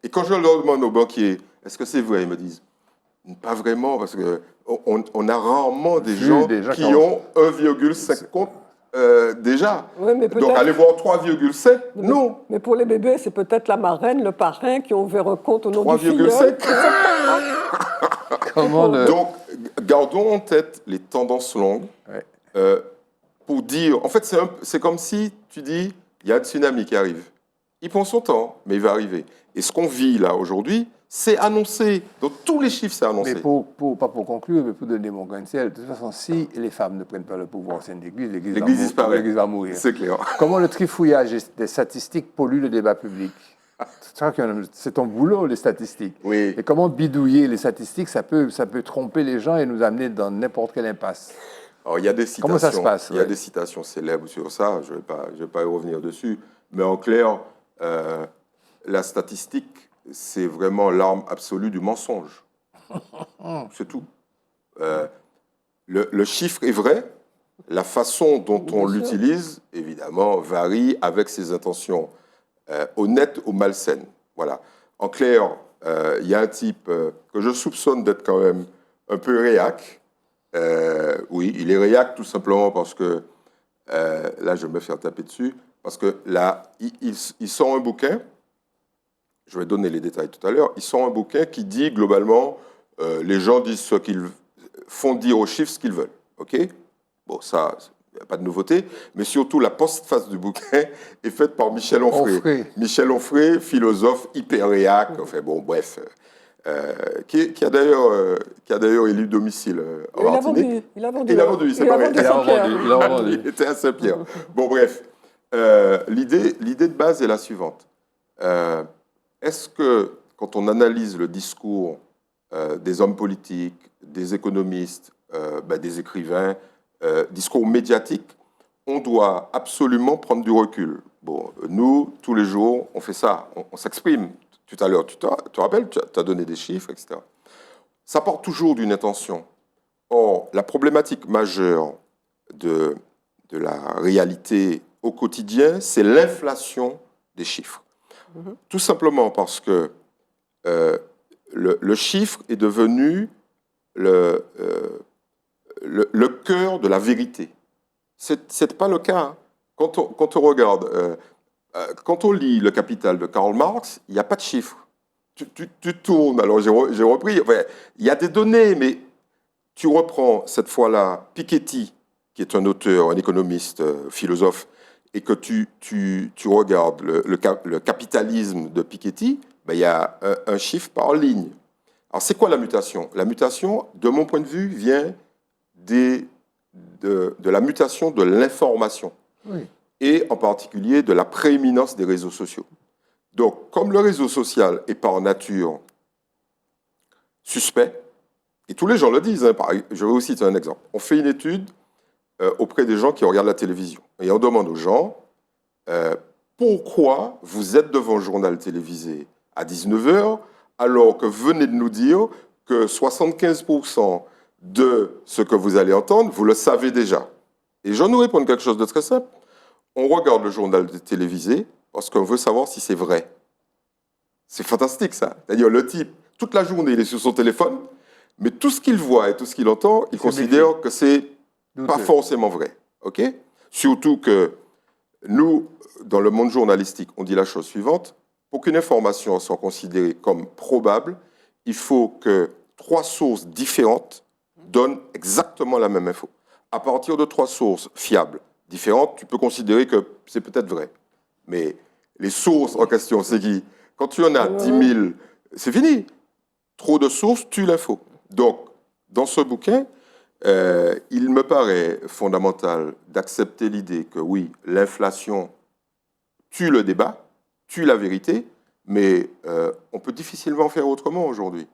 et quand je leur demande aux banquiers, est-ce que c'est vrai? Ils me disent, pas vraiment, parce qu'on a rarement des gens qui ont 1,5 compte. Déjà. Oui, mais donc, aller voir 3,7, non. Mais pour les bébés, c'est peut-être la marraine, le parrain qui ont ouvert un compte au nom du filleul. 3,5. Donc, gardons en tête les tendances longues pour dire... En fait, c'est comme si tu dis, il y a un tsunami qui arrive. Il prend son temps, mais il va arriver. Et ce qu'on vit là aujourd'hui, c'est annoncé. Donc, tous les chiffres, c'est annoncé. Mais pas pour conclure, mais pour donner mon grain de sel, de toute façon, si les femmes ne prennent pas le pouvoir au sein de l'Église, l'Église va mourir. C'est clair. Comment le trifouillage des statistiques pollue le débat public? C'est ton boulot, les statistiques. Oui. Et comment bidouiller les statistiques, ça peut tromper les gens et nous amener dans n'importe quelle impasse. Alors, il y a des citations. Comment ça se passe? Il y a des citations célèbres sur ça, je vais pas y revenir dessus. Mais en clair, la statistique, c'est vraiment l'arme absolue du mensonge. C'est tout. Le chiffre est vrai. La façon dont on l'utilise, évidemment, varie avec ses intentions honnêtes ou malsaines. Voilà. En clair, il y a un type que je soupçonne d'être quand même un peu réac. Oui, il est réac tout simplement parce que, là, je vais me faire taper dessus, parce que là, il sort un bouquin, je vais donner les détails tout à l'heure, il sort un bouquin qui dit globalement, les gens disent ce qu'ils font dire aux chiffres ce qu'ils veulent. OK? Bon, ça, il n'y a pas de nouveauté, mais surtout la postface du bouquin est faite par Michel Onfray. Michel Onfray, philosophe hyper réac, enfin bon, bref, qui a d'ailleurs élu domicile en Martinique. Il a vendu. Il a vendu, c'est pareil. Il Il était à Saint-Pierre. Bon, bref, l'idée de base est la suivante. Est-ce que, quand on analyse le discours des hommes politiques, des économistes, des écrivains, discours médiatique, on doit absolument prendre du recul. Bon, nous, tous les jours, on fait ça, on s'exprime. Tout à l'heure, tu te rappelles, tu as donné des chiffres, etc. Ça part toujours d'une intention. Or, la problématique majeure de la réalité au quotidien, c'est l'inflation des chiffres. Tout simplement parce que le chiffre est devenu le cœur de la vérité. Ce n'est pas le cas. Hein. Quand on regarde, quand on lit Le Capital de Karl Marx, il n'y a pas de chiffres. Tu tournes, alors j'ai repris, enfin, il y a des données, mais tu reprends cette fois-là Piketty, qui est un auteur, un économiste, philosophe, et que tu regardes le capitalisme de Piketty, il y a un chiffre par ligne. Alors c'est quoi la mutation? La mutation, de mon point de vue, vient de la mutation de l'information. Oui. Et en particulier de la prééminence des réseaux sociaux. Donc, comme le réseau social est par nature suspect, et tous les gens le disent, hein, je vais vous citer un exemple. On fait une étude auprès des gens qui regardent la télévision. Et on demande aux gens, pourquoi vous êtes devant le journal télévisé à 19h, alors que vous venez de nous dire que 75% de ce que vous allez entendre, vous le savez déjà. Et les gens nous répondent quelque chose de très simple. On regarde le journal télévisé parce qu'on veut savoir si c'est vrai. C'est fantastique, ça. C'est-à-dire, le type, toute la journée, il est sur son téléphone, mais tout ce qu'il voit et tout ce qu'il entend, il considère que c'est pas forcément vrai. OK? Surtout que nous, dans le monde journalistique, on dit la chose suivante. Pour qu'une information soit considérée comme probable, il faut que 3 sources différentes donnent exactement la même info. À partir de 3 sources fiables, différentes, tu peux considérer que c'est peut-être vrai. Mais les sources en question, c'est qui? Quand tu en as 10 000, c'est fini. Trop de sources tue l'info. Donc, dans ce bouquin, il me paraît fondamental d'accepter l'idée que oui, l'inflation tue le débat, tue la vérité, mais on peut difficilement faire autrement aujourd'hui.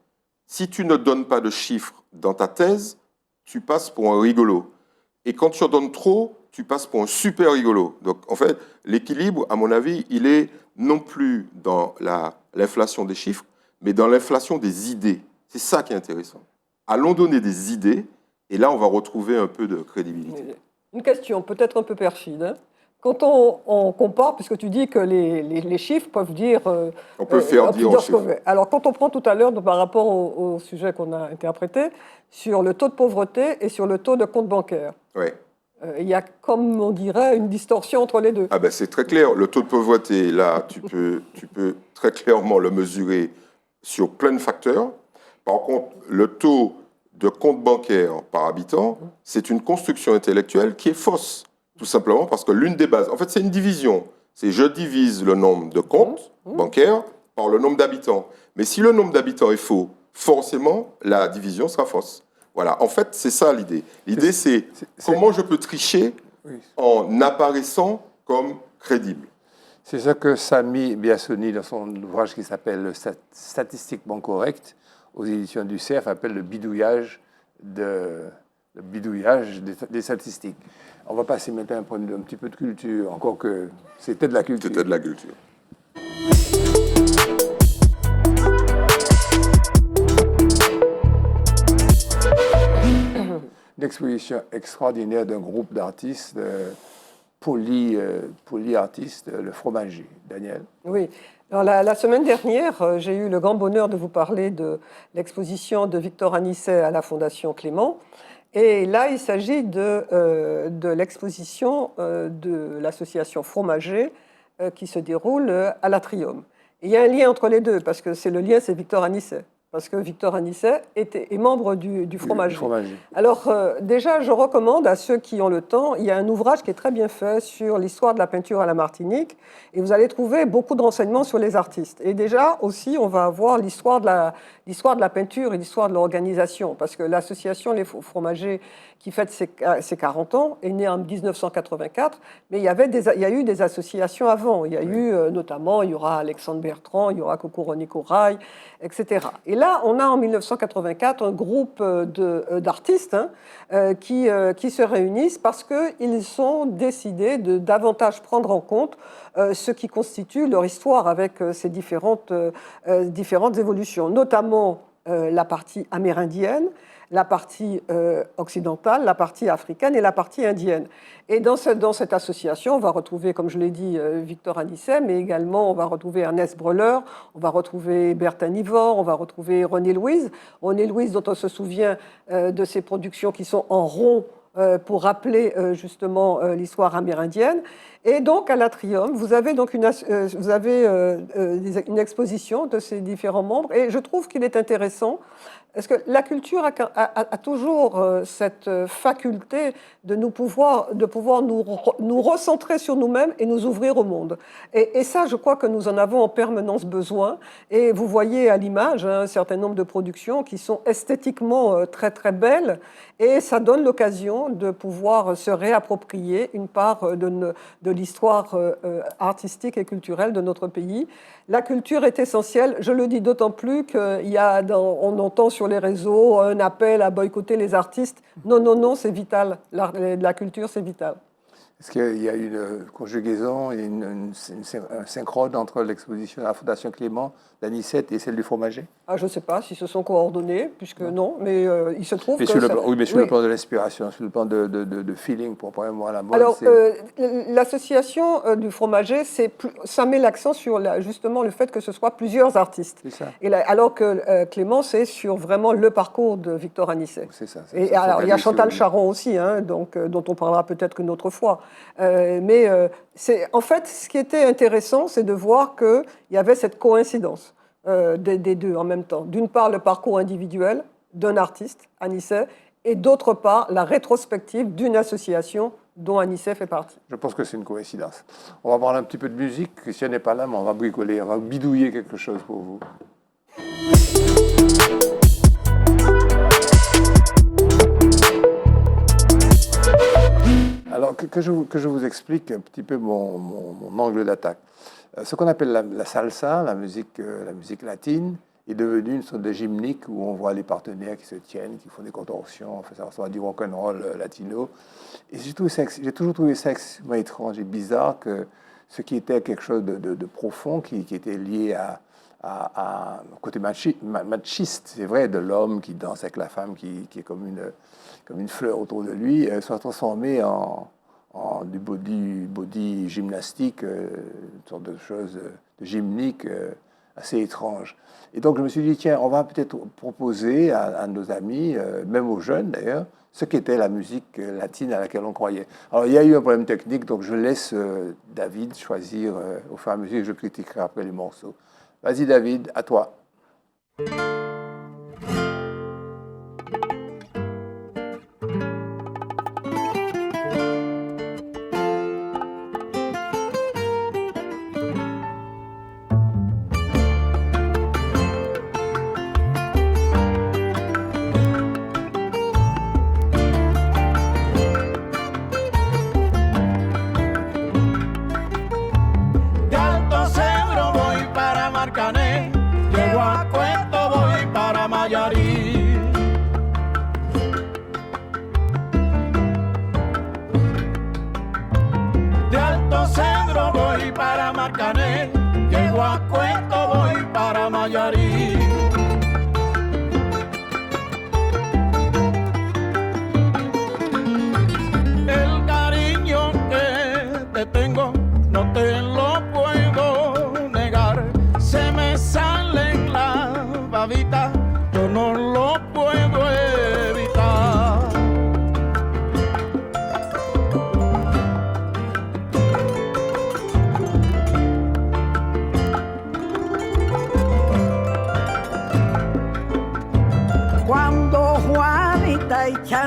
Si tu ne donnes pas de chiffres dans ta thèse, tu passes pour un rigolo. Et quand tu en donnes trop, tu passes pour un super rigolo. Donc, en fait, l'équilibre, à mon avis, il est non plus dans l'inflation des chiffres, mais dans l'inflation des idées. C'est ça qui est intéressant. Allons donner des idées, et là, on va retrouver un peu de crédibilité. Une question peut-être un peu perfide. Hein. Quand on compare, puisque tu dis que les chiffres peuvent dire... on peut faire dire aux chiffres. Alors, quand on prend tout à l'heure, par rapport au sujet qu'on a interprété, sur le taux de pauvreté et sur le taux de compte bancaire. Oui. Il y a, comme on dirait, une distorsion entre les deux. Ah ben c'est très clair. Le taux de pauvreté, là, tu peux très clairement le mesurer sur plein de facteurs. Par contre, le taux de compte bancaire par habitant, c'est une construction intellectuelle qui est fausse. Tout simplement parce que l'une des bases... En fait, c'est une division. C'est je divise le nombre de comptes bancaires par le nombre d'habitants. Mais si le nombre d'habitants est faux, forcément, la division sera fausse. Voilà, en fait, c'est ça l'idée. L'idée, c'est comment je peux tricher en apparaissant comme crédible. C'est ça que Samy Biassoni, dans son ouvrage qui s'appelle Statistiquement correct, aux éditions du CERF, appelle le bidouillage des statistiques. On va passer maintenant à un petit peu de culture, encore que c'était de la culture. C'était de la culture. Une exposition extraordinaire d'un groupe d'artistes, polyartistes, le Fromager. Daniel? Oui. Alors, la semaine dernière, j'ai eu le grand bonheur de vous parler de l'exposition de Victor Anisset à la Fondation Clément. Et là, il s'agit de l'exposition de l'association Fromager qui se déroule à l'Atrium. Et il y a un lien entre les deux, parce que c'est Victor Anisset. Parce que Victor Anisset est membre du Fromager. Alors, déjà, je recommande à ceux qui ont le temps, il y a un ouvrage qui est très bien fait sur l'histoire de la peinture à la Martinique, et vous allez trouver beaucoup de renseignements sur les artistes. Et déjà, aussi, on va avoir l'histoire de la peinture et l'histoire de l'organisation, parce que l'association Les Fromagers, qui fête ses 40 ans, est née en 1984, mais il y a eu des associations avant. Il y a eu, notamment, il y aura Alexandre Bertrand, il y aura Coco René Corail, etc. Et là, on a en 1984 un groupe d'artistes qui se réunissent parce qu'ils ont décidé de davantage prendre en compte ce qui constitue leur histoire avec ces différentes évolutions, notamment la partie amérindienne, la partie occidentale, la partie africaine et la partie indienne. Et dans cette association, on va retrouver, comme je l'ai dit, Victor Anisset, mais également on va retrouver Ernest Breuler, on va retrouver Bertin Nivore, on va retrouver René Louise. René Louise, dont on se souvient de ses productions qui sont en rond pour rappeler justement l'histoire amérindienne. Et donc à l'Atrium, vous avez donc une exposition de ces différents membres. Et je trouve qu'il est intéressant parce que la culture a toujours cette faculté de pouvoir nous recentrer sur nous-mêmes et nous ouvrir au monde. Et ça, je crois que nous en avons en permanence besoin. Et vous voyez à l'image un certain nombre de productions qui sont esthétiquement très très belles. Et ça donne l'occasion de pouvoir se réapproprier une part de l'histoire artistique et culturelle de notre pays. La culture est essentielle. Je le dis d'autant plus qu'on entend sur les réseaux un appel à boycotter les artistes. Non, non, non, c'est vital. La culture, c'est vital. Est-ce qu'il y a une conjugaison et un synchrone entre l'exposition à la Fondation Clément d'Anisset et celle du Fromager? Je ne sais pas si se sont coordonnés, puisque non, mais il se trouve mais que... sur le plan de l'inspiration, sur le plan de feeling, pour prendre un mot à la mode. Alors, l'association du Fromager, ça met l'accent sur justement le fait que ce soit plusieurs artistes. C'est ça. Alors que Clément, c'est sur vraiment le parcours de Victor Anisset. C'est ça. Et alors, il y a Chantal Charon aussi, dont on parlera peut-être une autre fois. En fait, ce qui était intéressant, c'est de voir qu'il y avait cette coïncidence des deux en même temps. D'une part, le parcours individuel d'un artiste, Anisset, et d'autre part, la rétrospective d'une association dont Anisset fait partie. Je pense que c'est une coïncidence. On va parler un petit peu de musique. Christian n'est pas là, mais on va bricoler, on va bidouiller quelque chose pour vous. Alors, que je vous explique un petit peu mon angle d'attaque. Ce qu'on appelle la salsa, la musique latine, est devenue une sorte de gymnique où on voit les partenaires qui se tiennent, qui font des contorsions, enfin, ça ressemble à du rock'n'roll latino. Et j'ai toujours trouvé ça extrêmement étrange et bizarre que ce qui était quelque chose de profond, qui était lié à un côté machiste, c'est vrai, de l'homme qui danse avec la femme, qui est comme une fleur autour de lui, soit transformé en du body gymnastique, une sorte de chose de gymnique assez étrange. Et donc je me suis dit, tiens, on va peut-être proposer à nos amis, même aux jeunes d'ailleurs, ce qu'était la musique latine à laquelle on croyait. Alors il y a eu un problème technique, donc je laisse David choisir au fur et à mesure que je critiquerai après les morceaux. Vas-y David, à toi. El cariño que te tengo no te lo puedo negar.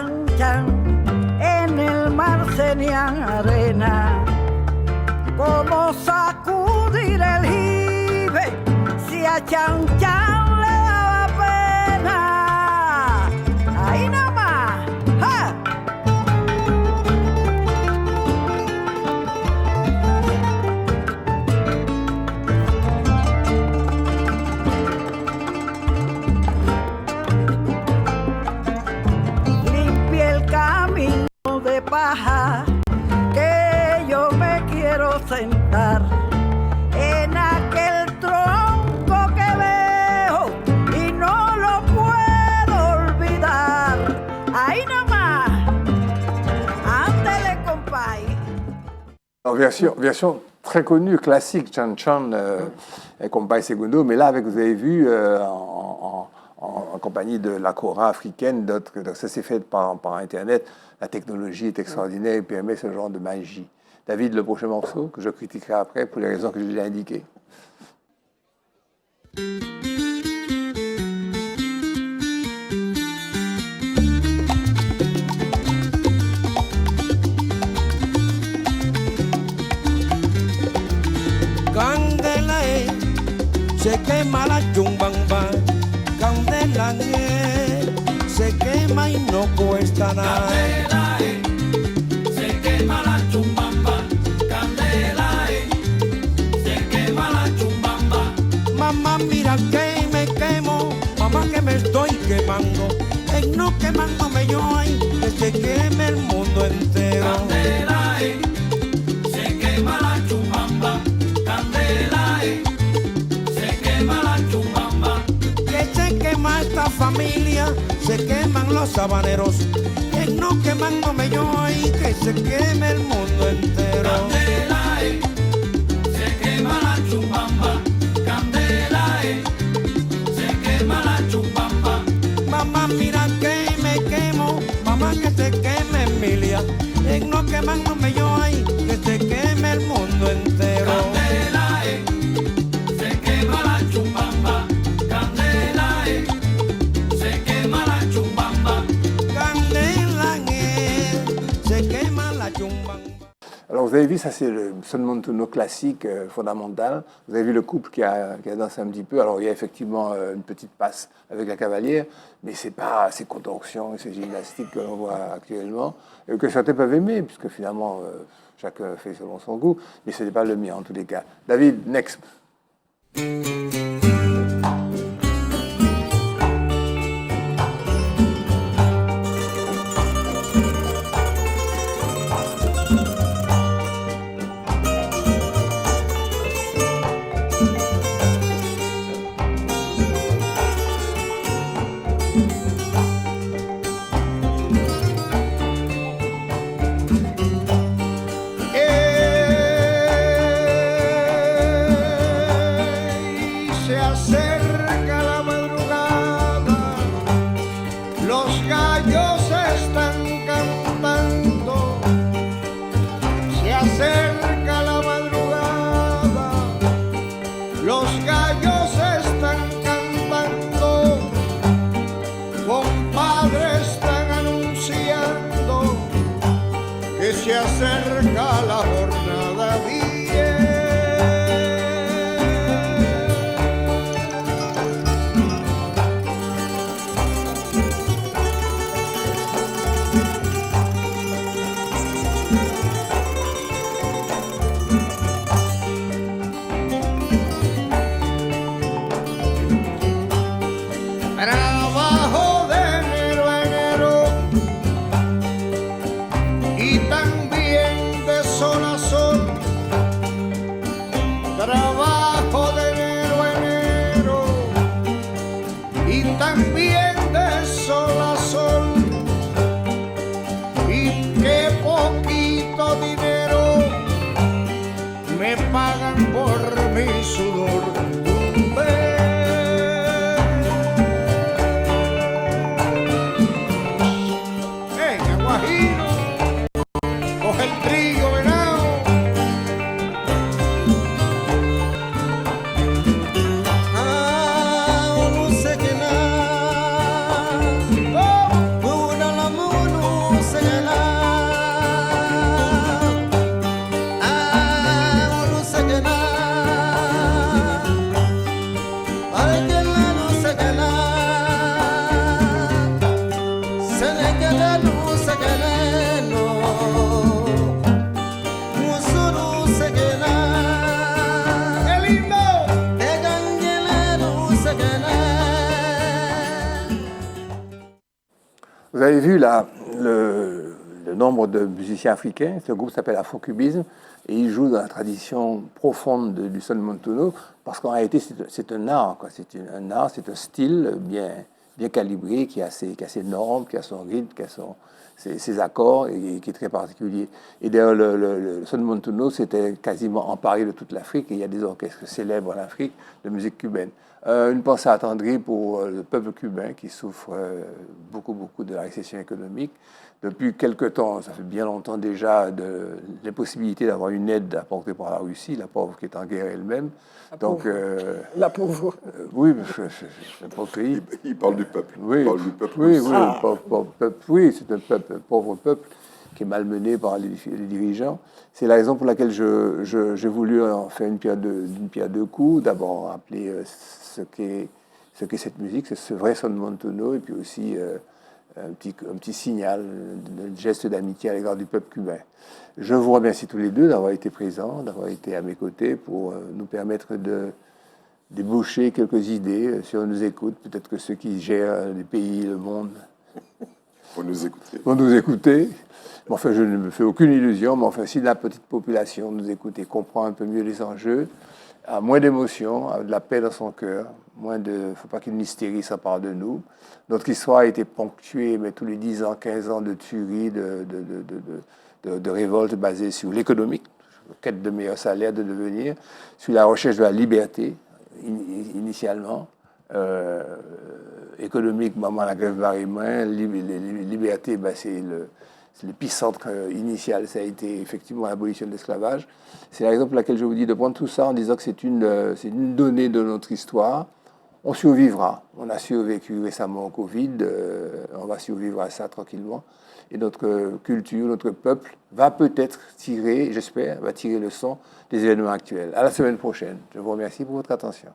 chan chan, en el mar tenían arena. Como sacudir el jibe si a chan chan le daba pena. Ahí nada más. ¡Ja! Limpie el camino de paja que yo me quiero sentar en aquel tronco que veo y no lo puedo olvidar. Ahí nomás, ándele, compay. En version très connue, classique, Chan Chan, Compay Segundo, mais là, avec, vous avez vu, en compagnie de la Cora africaine, d'autres, donc ça s'est fait par Internet. La technologie est extraordinaire et permet ce genre de magie. David, le prochain morceau, que je critiquerai après pour les raisons que je l'ai indiquées. Candela, se quema la chumbamba. Candela, se quema y no cuesta nada. Candela, se quema la chumbamba. Candela, se quema la chumbamba. Mamá, mira que me quemo, mamá que me estoy quemando. En no quemándome yo hay que se queme el mundo entero. Candela, se quema la chumbamba. Candela, se quema la chumbamba. Que se quema esta familia, se queman los habaneros. En no quemándome yo hay que se queme el mundo entero. Candela, se quema la chumbamba. Candela, se quema la chumbamba. Mamá, mira que me quemo, mamá que se queme Emilia. En no quemándome yo hay que se queme el mundo entero. Candela, se quema la chumbamba. Candela, se quema la chumbamba. Candela, se quema la chumbamba. Alors vous avez vu, ça c'est le son montuno classique fondamental. Vous avez vu le couple qui a dansé un petit peu. Alors il y a effectivement une petite passe avec la cavalière, mais c'est pas ces contorsions et ces gymnastiques que l'on voit actuellement, et que certains peuvent aimer, puisque finalement chacun fait selon son goût, mais ce n'est pas le mien en tous les cas. David, next. Se acerca la madrugada, los gallos están cantando. Se acerca la madrugada, los gallos están cantando. Compadre, están anunciando que se acerca la jornada 10. Trabajo de enero a enero y también de sol a sol. avez vu là le nombre de musiciens africains. Ce groupe s'appelle Afro-Cubisme et il joue dans la tradition profonde du son montuno parce qu'en réalité c'est un art, quoi. C'est un art, c'est un style bien calibré qui a ses normes, qui a son rythme, qui a ses accords et qui est très particulier. Et d'ailleurs le son montuno c'était quasiment emparé de toute l'Afrique et il y a des orchestres célèbres en Afrique de musique cubaine. Une pensée attendrie pour le peuple cubain qui souffre beaucoup de la récession économique. Depuis quelque temps, ça fait bien longtemps déjà, de l'impossibilité d'avoir une aide apportée par la Russie, la pauvre qui est en guerre elle-même. Donc, la pauvre. oui, c'est un pauvre pays. Il parle du peuple. Oui, Il parle du peuple. oui, russe. pauvre peuple. Oui, c'est un pauvre peuple qui est malmené par les dirigeants. C'est la raison pour laquelle j'ai voulu en faire d'une pierre deux coups. D'abord, rappeler ce qu'est cette musique, c'est ce vrai son de montuno, et puis aussi un petit signal, un geste d'amitié à l'égard du peuple cubain. Je vous remercie tous les deux d'avoir été présents, d'avoir été à mes côtés pour nous permettre de débaucher quelques idées. Si on nous écoute, peut-être que ceux qui gèrent les pays, le monde, Faut nous écouter. vont nous écouter. Bon, enfin, je ne me fais aucune illusion, mais enfin, si la petite population nous écoute et comprend un peu mieux les enjeux, a moins d'émotions, a de la paix dans son cœur, il ne faut pas qu'une hystérie s'empare de nous. Notre histoire a été ponctuée mais tous les 10 ans, 15 ans de tueries, de révoltes basées sur l'économique, la quête de meilleurs salaires, de devenir, sur la recherche de la liberté, initialement. Économiquement, la grève Marie-Main, liberté, c'est l'épicentre initial, ça a été effectivement l'abolition de l'esclavage. C'est la raison pour laquelle je vous dis de prendre tout ça en disant que c'est une donnée de notre histoire. On survivra. On a survécu récemment au Covid, on va survivre à ça tranquillement. Et notre culture, notre peuple va peut-être tirer, j'espère, va tirer leçon des événements actuels. À la semaine prochaine. Je vous remercie pour votre attention.